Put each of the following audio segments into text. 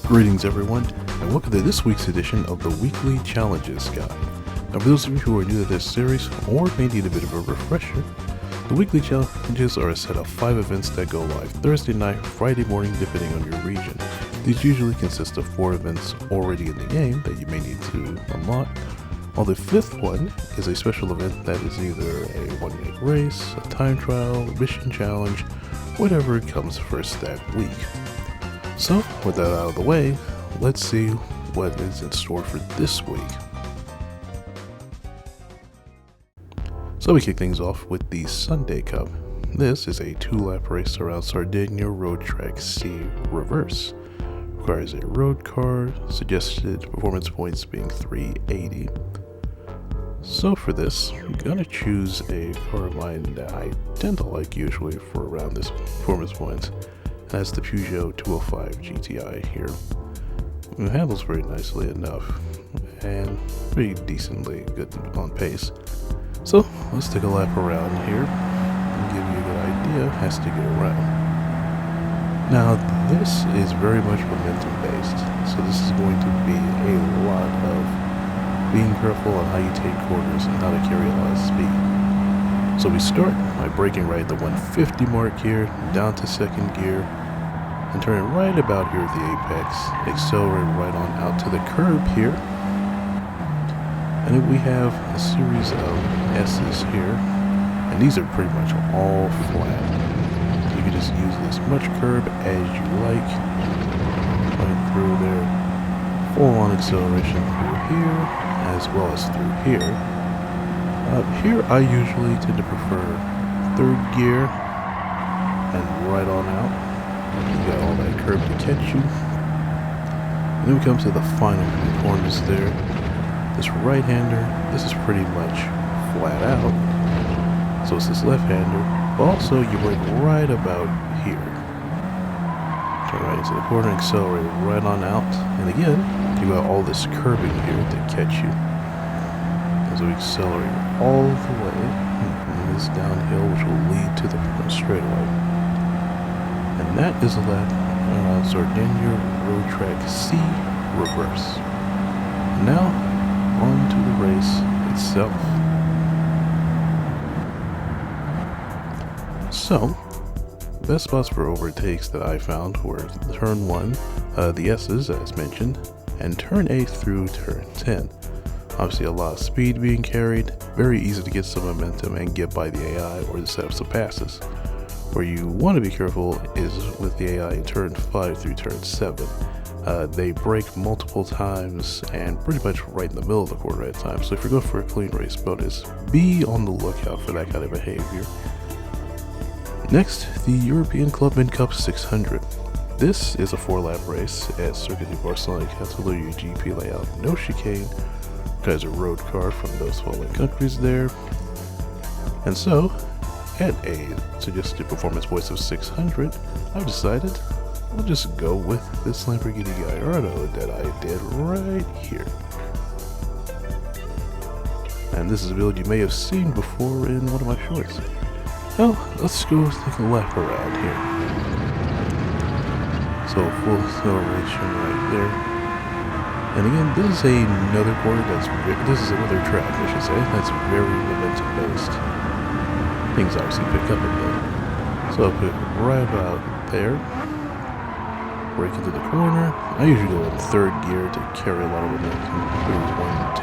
Greetings everyone, and welcome to this week's edition of the Weekly Challenges Guide. Now for those of you who are new to this series, or may need a bit of a refresher, the Weekly Challenges are a set of 5 events that go live Thursday night, Friday morning depending on your region. These usually consist of 4 events already in the game that you may need to unlock, while the 5th one is a special event that is either a 1-week race, a time trial, a mission challenge, whatever comes first that week. So, with that out of the way, let's see what is in store for this week. So we kick things off with the Sunday Cup. This is a 2-lap race around Sardegna Road Track C Reverse. Requires a road car, suggested performance points being 380. So for this, I'm gonna choose a car of mine that I tend to like usually for around this performance points. That's the Peugeot 205 GTI here. It handles very nicely enough and pretty decently good on pace. So let's take a lap around here and give you a good idea as to get around. Now this is very much momentum based, so this is going to be a lot of being careful on how you take corners and how to carry a lot of speed. So we start by braking right at the 150 mark here, down to second gear, and turning right about here at the apex, accelerate right on out to the curb here. And then we have a series of S's here, and these are pretty much all flat. You can just use as much curb as you like, right through there, full on acceleration through here, as well as through here. Here I usually tend to prefer 3rd gear, and right on out. You got all that curb to catch you. And then we come to the final corners there. This right-hander, this is pretty much flat out. So it's this left-hander. But also you brake right about here. Turn right into the corner, accelerate right on out. And again, you got all this curbing here to catch you. As we accelerate all the way in this downhill, which will lead to the straightaway. And that is a lap around Sardegna Road Track C Reverse. Now, on to the race itself. So, best spots for overtakes that I found were turn 1, the S's as mentioned, and turn 8 through turn 10. Obviously a lot of speed being carried, very easy to get some momentum and get by the AI or to set up some passes. Where you want to be careful is with the AI in turn 5 through turn 7. They brake multiple times and pretty much right in the middle of the corner at times. So if you're going for a clean race bonus, be on the lookout for that kind of behavior. Next, the European Clubman Cup 600. This is a 4-lap race at Circuit de Barcelona, Catalunya GP layout. No chicane, requires a road car from those following countries there. And so, at a suggested performance points of 600, I've decided I'll just go with this Lamborghini Gallardo that I did right here. And this is a build you may have seen before in one of my shorts. Well, let's go take a lap around here. So full acceleration right there. And again, this is another corner this is another track, I should say, that's very momentum based. Things obviously pick up a bit. So I'll put it right about there. Brake into the corner. I usually go in 3rd gear to carry a lot of momentum through 1 and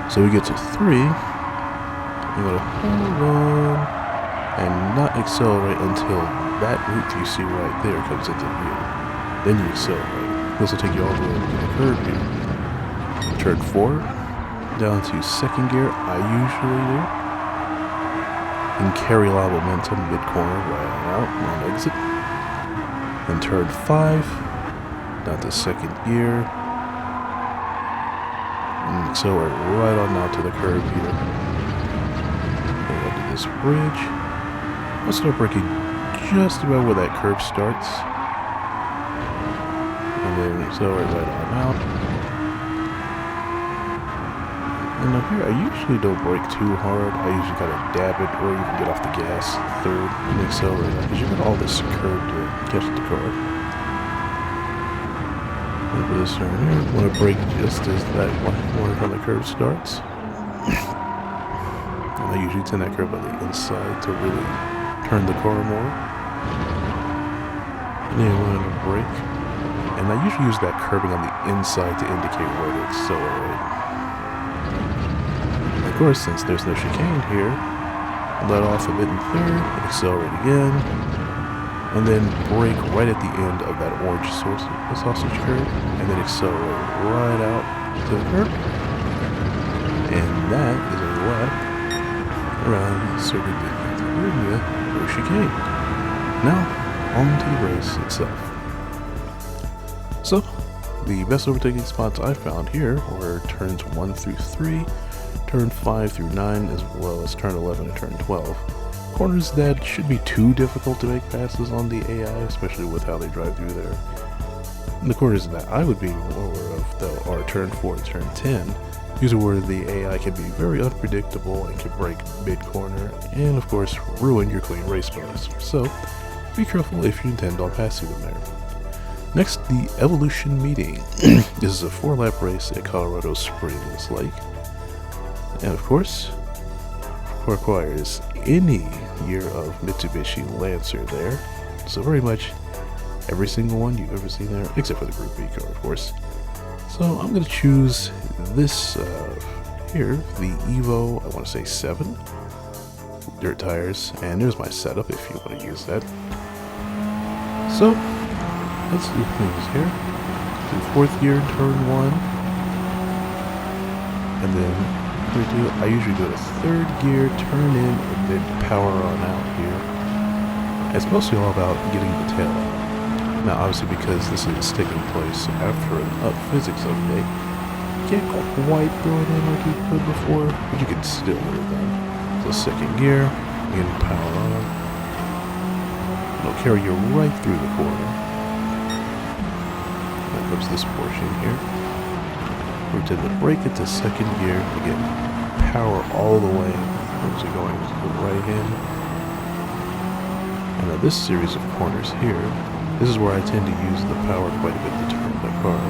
2. So we get to 3. I'm going to hold on and not accelerate until that route you see right there comes into view. Then you accelerate. This will take you all the way to the curb here. Turn 4. Down to 2nd gear, I usually do. And carry a lot of momentum mid-corner right out on exit. Then turn 5, down to 2nd gear, and accelerate right on out to the curb here. Then go to this bridge. I'll start braking just about where that curb starts. And then accelerate right on out. And now here, I usually don't brake too hard. I usually kind of dab it or even get off the gas 3rd and accelerate because you got all this curb to catch the car. for this turn here. Want to brake just as that one on the curve starts. And I usually tend that curve on the inside to really turn the car more. And then want to brake. And I usually use that curbing on the inside to indicate where to accelerate. And of course, since there's no chicane here, let off a bit in third, accelerate again, and then brake right at the end of that orange sausage curve, and then accelerate right out to the curb. And that is a lap around Sardegna or chicane. Now, on to the race itself. So, the best overtaking spots I found here were turns 1 through 3, turn 5 through 9, as well as turn 11 and turn 12. Corners that should be too difficult to make passes on the AI, especially with how they drive through there. And the corners that I would be more aware of, though, are turn 4 and turn 10. These are where the AI can be very unpredictable and can break mid-corner, and of course, ruin your clean race bonus. So, be careful if you intend on passing them there. Next, the Evolution Meeting. This is a 4-lap race at Colorado Springs Lake. And of course, requires any year of Mitsubishi Lancer there. So very much every single one you've ever seen there, except for the Group B car, of course. So I'm going to choose this here, the Evo, I want to say 7 dirt tires. And there's my setup if you want to use that. So, let's do things here. Do 4th gear, turn 1. And then I usually go to 3rd gear, turn in, and then power on out here. It's mostly all about getting the tail out. Now obviously because this is taking place after an physics update, you can't quite throw it in like you could before, but you can still get it done. So 2nd gear, again power on. It'll carry you right through the corner. That comes this portion here. We're to the brake it to 2nd gear, again, power all the way, as you're going to the right hand. And now this series of corners here, this is where I tend to use the power quite a bit to turn the car.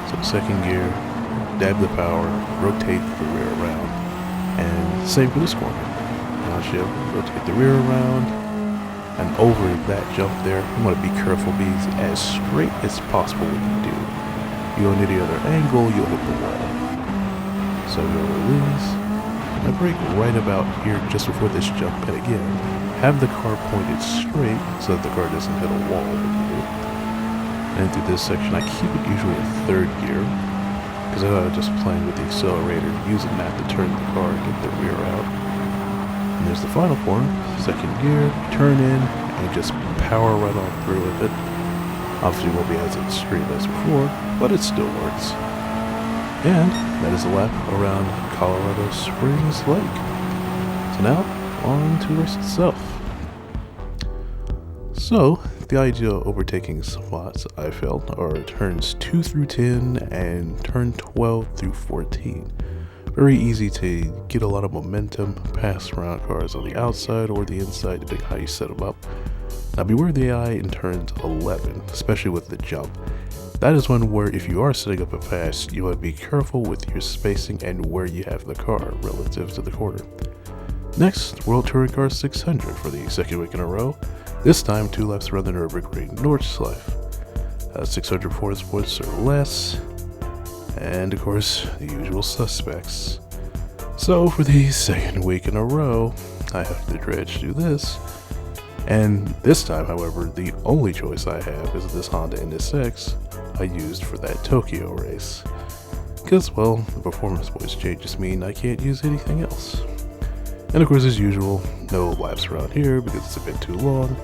So 2nd gear, dab the power, rotate the rear around, and same for this corner. Now shift, rotate the rear around, and over that jump there, you want to be careful, be as straight as possible when you do. You go into the other angle, you'll hit the wall. So go release. I brake right about here just before this jump, and again, have the car pointed straight so that the car doesn't hit a wall when you do. And through this section, I keep it usually in 3rd gear, because I'm just playing with the accelerator, using that to turn the car and get the rear out. And there's the final corner, 2nd gear, turn in, and just power right on through with it. Obviously it won't be as extreme as before, but it still works. And that is a lap around Colorado Springs Lake. So now, on to the race itself. So, the ideal overtaking spots I felt are turns 2 through 10 and turn 12 through 14. Very easy to get a lot of momentum, pass around cars on the outside or the inside, depending how you set them up. Now beware the AI in turns 11, especially with the jump. That is one where if you are setting up a pass, you want to be careful with your spacing and where you have the car relative to the corner. Next, World Touring Car 600 for the 2nd week in a row. This time 2 laps around the Nurburgring, Nordschleife. 600 points or less. And of course, the usual suspects. So for the 2nd week in a row, I have the dredge do this. And this time, however, the only choice I have is this Honda NSX I used for that Tokyo race. Because, well, the performance voice changes mean I can't use anything else. And of course, as usual, no laps around here because it's a bit too long.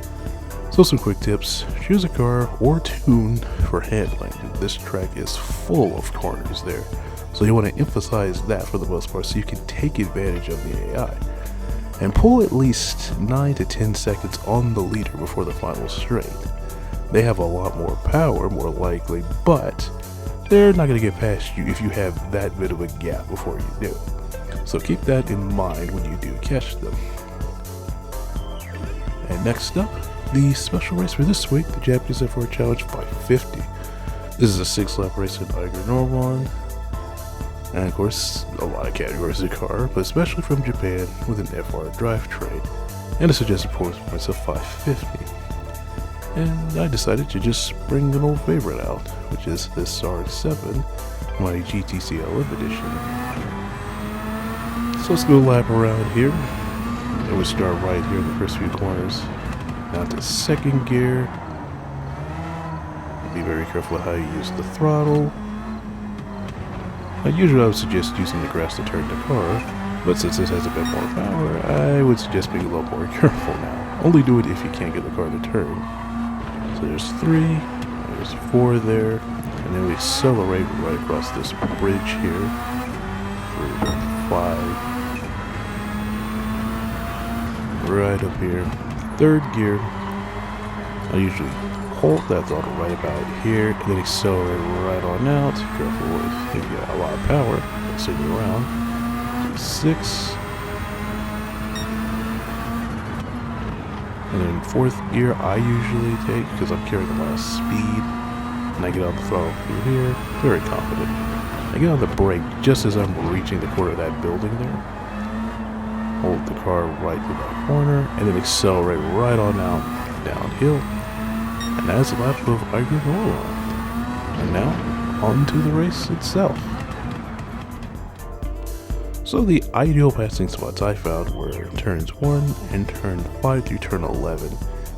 So some quick tips: choose a car or tune for handling. This track is full of corners there, so you want to emphasize that for the most part so you can take advantage of the AI. And pull at least 9 to 10 seconds on the leader before the final straight. They have a lot more power, more likely, but they're not going to get past you if you have that bit of a gap before you do. So keep that in mind when you do catch them. And next up, the special race for this week, the Japanese F4 Challenge 550. This is a 6-lap race in Eiger Norman. And of course, a lot of categories of car, but especially from Japan with an FR drivetrain, and a suggested performance of 550. And I decided to just bring an old favorite out, which is this R7, my GTCLM edition. So let's go a lap around here, and we start right here in the first few corners, down to second gear. Be very careful of how you use the throttle. Usually I would suggest using the grass to turn the car, but since this has a bit more power, I would suggest being a little more careful now. Only do it if you can't get the car to turn. So there's 3, there's 4 there, and then we accelerate right across this bridge here. 5. Right up here. 3rd gear. I usually hold that throttle right about here, and then accelerate right on out. Careful if you got a lot of power, it'll send you around. 6. And then 4th gear I usually take because I'm carrying a lot of speed. And I get on the throttle through here, very confident. I get on the brake just as I'm reaching the corner of that building there. Hold the car right through that corner, and then accelerate right on out downhill. And that's a lap of Eiger Norman. And now, on to the race itself. So the ideal passing spots I found were turns 1 and turn 5 through turn 11.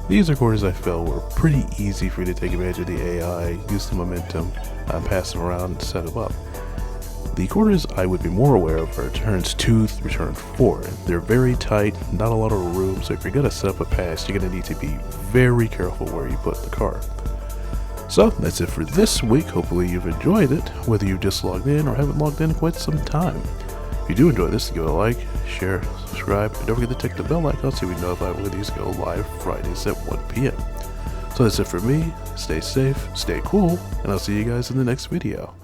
These are corners I felt were pretty easy for you to take advantage of the AI, use the momentum, pass them around, and set them up. The corners I would be more aware of are turns 2 through turn 4. They're very tight, not a lot of room, so if you're going to set up a pass, you're going to need to be very careful where you put the car. So that's it for this week. Hopefully you've enjoyed it, whether you've just logged in or haven't logged in in quite some time. If you do enjoy this, give it a like, share, subscribe, and don't forget to click the bell icon so you be notified when these go live Fridays at 1 p.m. So that's it for me. Stay safe, stay cool, and I'll see you guys in the next video.